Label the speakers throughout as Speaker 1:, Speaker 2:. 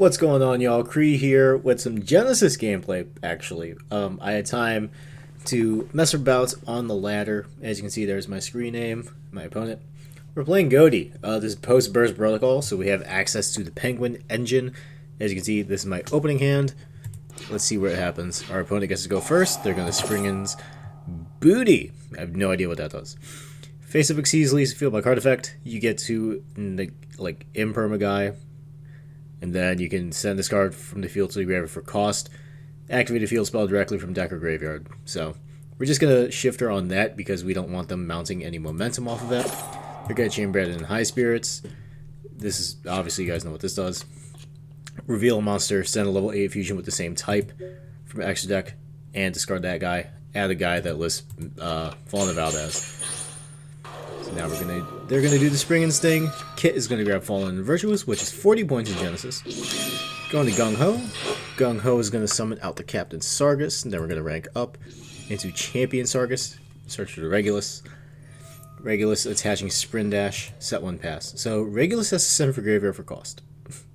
Speaker 1: What's going on, y'all? Cree here with some Genesis gameplay, actually. I had time to mess about on the ladder. As you can see, there's my screen name, my opponent. We're playing Ghoti. This is post-burst protocol, so we have access to the Penguin engine. As you can see, this is my opening hand. Let's see what happens. Our opponent gets to go first. They're going to Spriggans Booty. I have no idea what that does. Face of Exceeds leaves field by card effect. You get to, imperm a guy. And then you can send this card from the field to the graveyard for cost. Activate a field spell directly from deck or graveyard. So we're just going to shift her on that because we don't want them mounting any momentum off of that. They're going to Chamber Edit in High Spirits. This is, obviously you guys know what this does. Reveal a monster, send a level 8 fusion with the same type from extra deck, and discard that guy. Add a guy that lists Fallen of Valdez. So now they're gonna do the Spriggans thing. Kit is gonna grab Fallen and Virtuous, which is 40 points in Genesis. Going to Gung-ho. Gung-ho is gonna summon out the Captain Sargus, and then we're gonna rank up into Champion Sargus. Search for the Regulus. Regulus attaching Sprint Dash, set 1 pass. So Regulus has to send for graveyard for cost.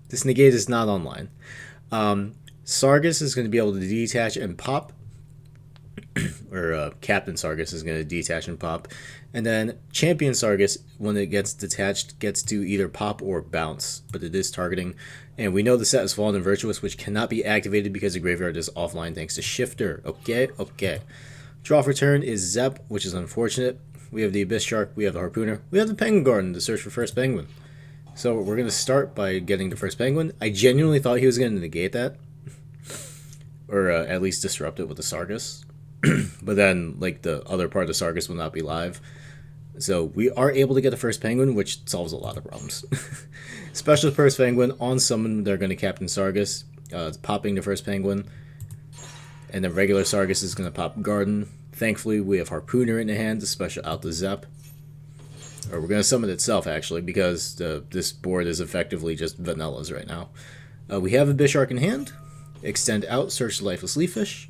Speaker 1: This negate is not online. Sargus is going to be able to detach and pop. Or Captain Sargus is going to detach and pop. And then Champion Sargus, when it gets detached, gets to either pop or bounce. But it is targeting. And we know the set is Fallen and Virtuous, which cannot be activated because the graveyard is offline thanks to Shifter. Okay. Draw for turn is Zep, which is unfortunate. We have the Abyss Shark, we have the Harpooner, we have the Penguin Garden to search for first Penguin. So we're going to start by getting the first Penguin. I genuinely thought he was going to negate that. Or at least disrupt it with the Sargus. But then, the other part of the Sargus will not be live. So we are able to get the first Penguin, which solves a lot of problems. Special first Penguin. On summon, they're going to Captain Sargus. Popping the first Penguin. And then regular Sargus is going to pop Garden. Thankfully, we have Harpooner in the hand to special out the Zep. Or we're going to summon itself, actually, because this board is effectively just vanillas right now. We have a Bishark in hand. Extend out, search the Lifeless Leaffish.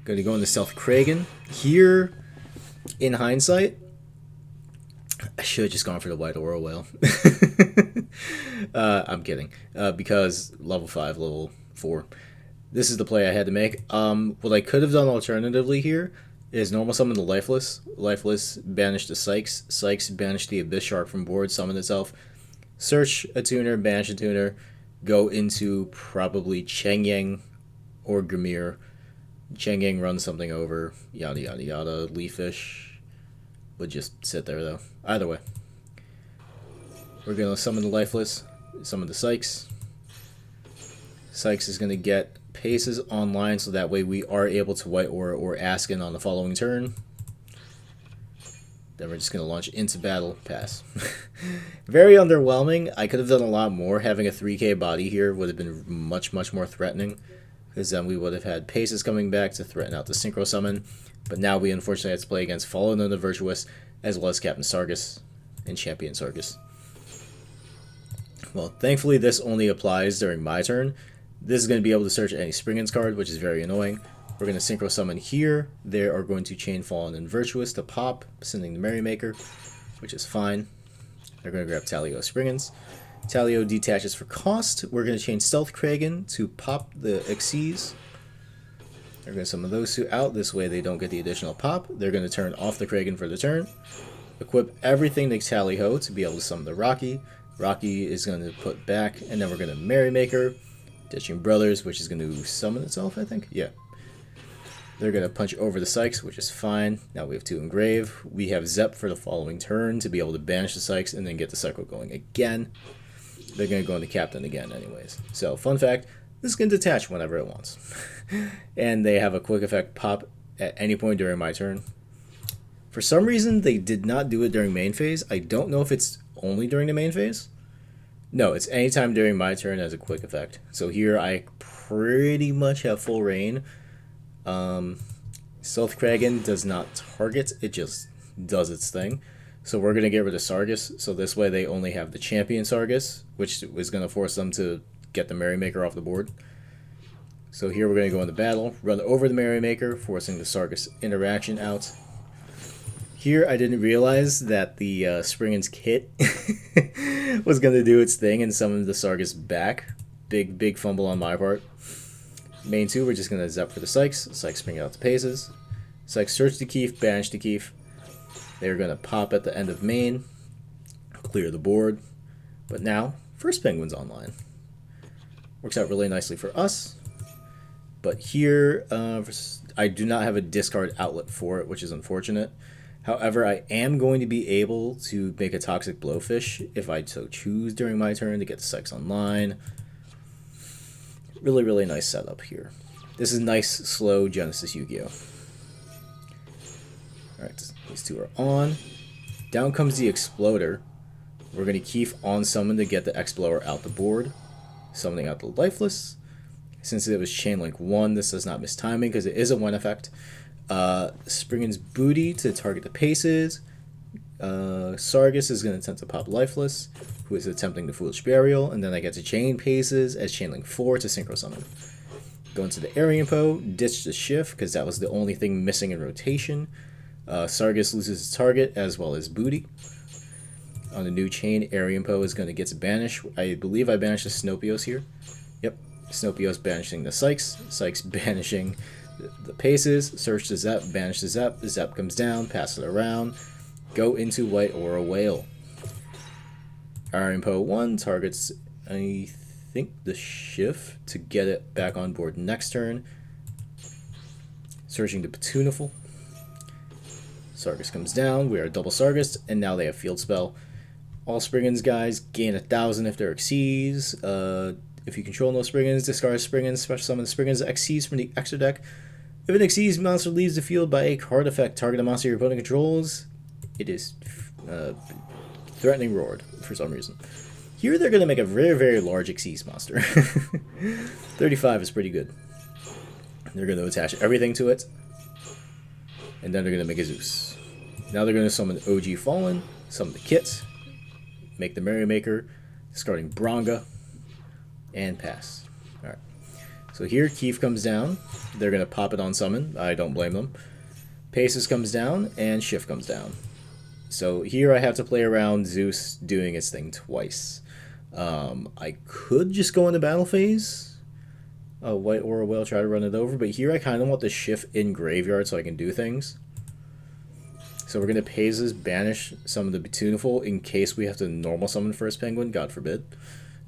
Speaker 1: Going to go into Stealth Kragan. Here, in hindsight, I should have just gone for the White Aura Whale. I'm kidding. Because level 5, level 4. This is the play I had to make. What I could have done alternatively here is normal summon the Lifeless. Lifeless, banish the Sykes. Sykes, banish the Abyss Shark from board, summon itself. Search a tuner, banish a tuner. Go into probably Cheng Yang or Grimir. Cheng Yang runs something over, yada yada yada. Leaffish would just sit there though. Either way. We're going to summon the Lifeless, summon the Sykes. Sykes is going to get Paces online, so that way we are able to White Aura or Askin on the following turn. Then we're just going to launch into battle. Pass. Very underwhelming. I could have done a lot more. Having a 3k body here would have been much more threatening, because then we would have had Paces coming back to threaten out the Synchro Summon. But now we unfortunately have to play against Fallen and the Virtuous, as well as Captain Sargus and Champion Sargus. Well, thankfully this only applies during my turn. This is going to be able to search any Spriggans card, which is very annoying. We're going to Synchro Summon here. They are going to chain Fallen and Virtuous to pop, sending the Merrymaker, which is fine. They're going to grab Talio Spriggans. Talio detaches for cost. We're going to chain Stealth Kragan to pop the Xyz. They're going to summon those two out. This way they don't get the additional pop. They're going to turn off the Kragan for the turn. Equip everything to Talio to be able to summon the Rocky. Rocky is going to put back, and then we're going to Merrymaker. Ditching Brothers, which is going to summon itself, I think? Yeah. They're going to punch over the Sykes, which is fine. Now we have 2 Engrave. We have Zep for the following turn to be able to banish the Sykes and then get the cycle going again. They're going to go into Captain again anyways. So, fun fact, this can detach whenever it wants. And they have a quick effect pop at any point during my turn. For some reason, they did not do it during main phase. I don't know if it's only during the main phase. No, it's anytime during my turn as a quick effect. So here I pretty much have full reign. Stealth Kragan does not target, it just does its thing. So we're going to get rid of Sargus, so this way they only have the Champion Sargus, which is going to force them to get the Merrymaker off the board. So here we're going to go into battle, run over the Merrymaker, forcing the Sargus interaction out. Here, I didn't realize that the Spriggans kit was going to do its thing and summon the Sargus back. Big fumble on my part. Main 2, we're just going to zap for the Sykes. Sykes bring out the Paces. Sykes search the Keef, banish the Keef. They're going to pop at the end of main, clear the board. But now, first Penguin's online. Works out really nicely for us. But here, I do not have a discard outlet for it, which is unfortunate. However, I am going to be able to make a Toxic Blowfish if I so choose during my turn to get the Sykes online. Really nice setup here. This is nice, slow Genesys Yu-Gi-Oh! Alright, these two are on. Down comes the Exploder. We're going to Keef on summon to get the X-Blower out the board. Summoning out the Lifeless. Since it was Chain Link 1, this does not miss timing because it is a 1 effect. Spriggans Booty to target the Paces. Sargus is going to attempt to pop Lifeless, who is attempting the Foolish Burial, and then I get to chain Paces as Chain Link 4 to Synchro Summon. Go into the Aryan Po, ditch the Shift, because that was the only thing missing in rotation. Sargus loses its target, as well as Booty. On the new chain, Aryan Po is going to get to banish. I believe I banished the Snopios here. Yep, Snopios banishing the Sykes. Sykes banishing the Paces. Search the Zep, banish the Zep. The Zep comes down, pass it around. Go into White Aura Whale. Aryan Po 1 targets, I think, the Shift to get it back on board next turn. Searching the Petuniful. Sargus comes down. We are double Sargus, and now they have Field Spell. All Spriggans guys gain 1,000 if they're Xyz. If you control no Spriggans, discard Spriggans, special summon Spriggans Xyz from the extra deck. If an Xyz monster leaves the field by a card effect, target a monster your opponent controls. It is threatening roared for some reason. Here they're going to make a very large Xyz monster. 35 is pretty good. They're going to attach everything to it. And then they're going to make a Zeus. Now they're going to summon OG Fallen, summon the Kit, make the Merrymaker, discarding Bronga, and pass. Alright. So here Keef comes down. They're going to pop it on summon. I don't blame them. Paces comes down, and Shift comes down. So here I have to play around Zeus doing its thing twice. I could just go into battle phase. White Aura Whale, try to run it over. But here I kind of want the Shift in graveyard so I can do things. So we're going to Paces, banish some of the Petuniful in case we have to normal summon first Penguin. God forbid.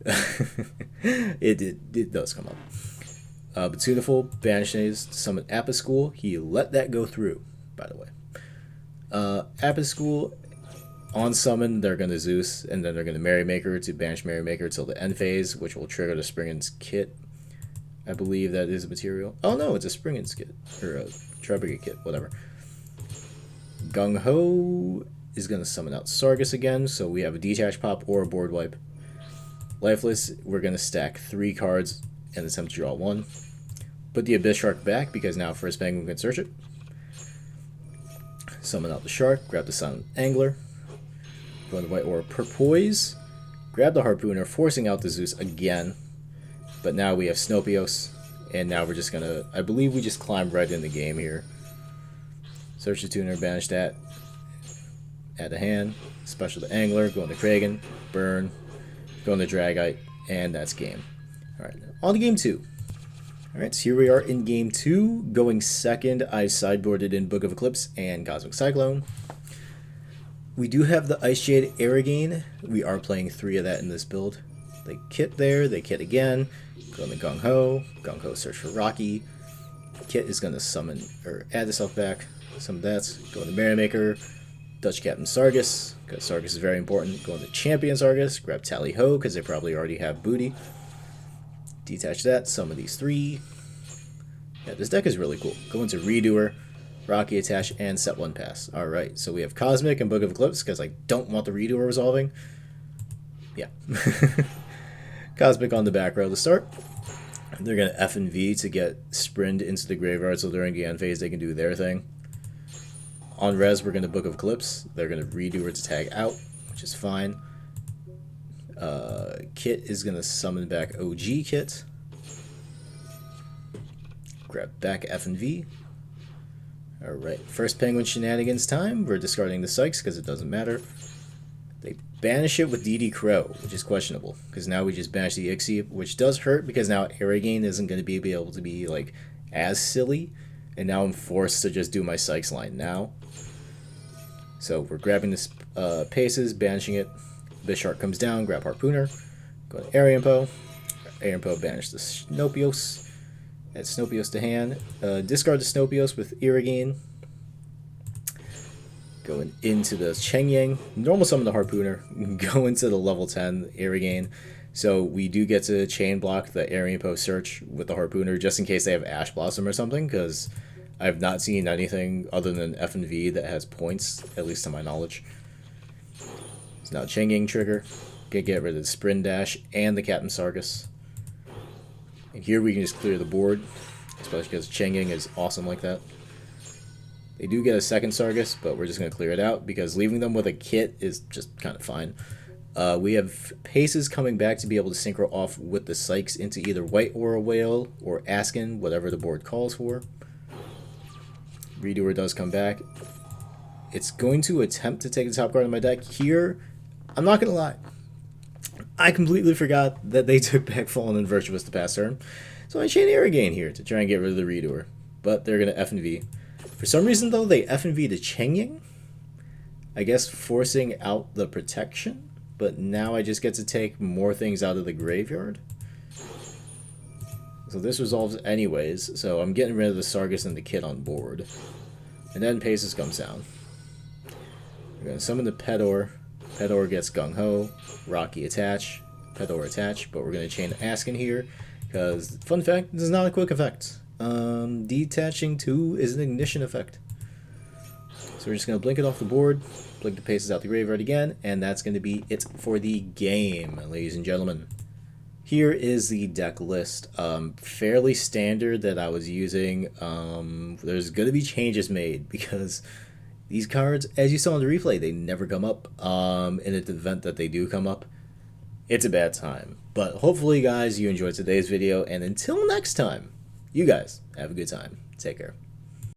Speaker 1: it does come up. Petuniful banishes summon Apischool. He let that go through, by the way. Apischool on summon, they're going to Zeus, and then they're going to Merrymaker to banish Merrymaker till the end phase, which will trigger the Spriggans Kit. I believe that is a material. Oh no, it's a Spriggans Kit, or a Tri-Brigade Kit, whatever. Gung-ho is going to summon out Sargus again, so we have a Detach Pop or a Board Wipe. Lifeless, we're going to stack 3 cards and attempt to draw 1. Put the Abyss Shark back, because now first Penguin can search it. Summon out the Shark, grab the Silent Angler. Go into White Aura Perpoise. Grab the Harpooner, forcing out the Zeus again. But now we have Snopios, and now we're just going to... I believe we just climb right in the game here. Search the Tuner, banish that. Add a hand. Special the Angler, go into Kragan, burn, go into Dragite, and that's game. Alright, on to game 2. Alright, so here we are in game 2. Going second, I sideboarded in Book of Eclipse and Cosmic Cyclone. We do have the Ice Jade Arrogane. We are playing 3 of that in this build. They Kit there, they Kit again. Go into Gung-ho. Gung-ho search for Rocky. Kit is going to summon, or add itself back. Some of that. Go into Merrymaker. Dutch Captain Sargus, because Sargus is very important. Go into Champion Sargus. Grab Tally-Ho, because they probably already have Booty. Detach that. Summon these 3. Yeah, this deck is really cool. Go into Redoer, Rocky attach, and set 1 pass. Alright, so we have Cosmic and Book of Eclipse, because I don't want the Redoer resolving. Yeah. Cosmic on the back row to start. They're going to F and V to get Sprind into the graveyard, so during the end phase they can do their thing. On res, we're going to Book of Eclipse. They're going to Redoer to tag out, which is fine. Kit is going to summon back OG Kit. Grab back F and V. Alright, first Penguin Shenanigans time. We're discarding the Sykes because it doesn't matter. They banish it with DD Crow, which is questionable, because now we just banish the Ixie, which does hurt because now Arrogane isn't going to be able to be like as silly, and now I'm forced to just do my Sykes line now. So we're grabbing this Paces, banishing it. Bisharp comes down, grab Harpooner, go to Arianpo. Arianpo banish the Snopios. Add Snopios to hand. Discard the Snopios with Irrigane. Going into the Chengyang. Normal summon the Harpooner. Go into the level 10 Irrigane. So we do get to chain block the Arianpo search with the Harpooner just in case they have Ash Blossom or something, because I have not seen anything other than F and V that has points, at least to my knowledge. So now Chengyang trigger. Get rid of the Sprint Dash and the Captain Sargus. And here we can just clear the board, especially because Chengyang is awesome like that. They do get a second Sargus, but we're just going to clear it out because leaving them with a kit is just kind of fine. We have Paces coming back to be able to synchro off with the Sykes into either White Aura Whale or Askin, whatever the board calls for. Redoer does come back. It's going to attempt to take the top card of my deck. Here, I'm not going to lie. I completely forgot that they took back Fallen and Virtuous the past turn. So I chain Arrogane here to try and get rid of the Redoer. But they're going to F and V. For some reason, though, they F and V to Chengyang. I guess forcing out the protection. But now I just get to take more things out of the graveyard. So this resolves anyways. So I'm getting rid of the Sargus and the kit on board. And then Paces comes down. We're going to summon the Pedor. Pedor gets Gung-ho. Rocky attach. Pedor attach. But we're going to chain Askin here. Because, fun fact, this is not a quick effect. Detaching 2 is an ignition effect. So we're just going to blink it off the board. Blink the Paces out the graveyard again. And that's going to be it for the game, ladies and gentlemen. Here is the deck list. Fairly standard that I was using. There's going to be changes made because these cards, as you saw in the replay, they never come up. In the event that they do come up, it's a bad time. But hopefully, guys, you enjoyed today's video. And until next time, you guys have a good time. Take care.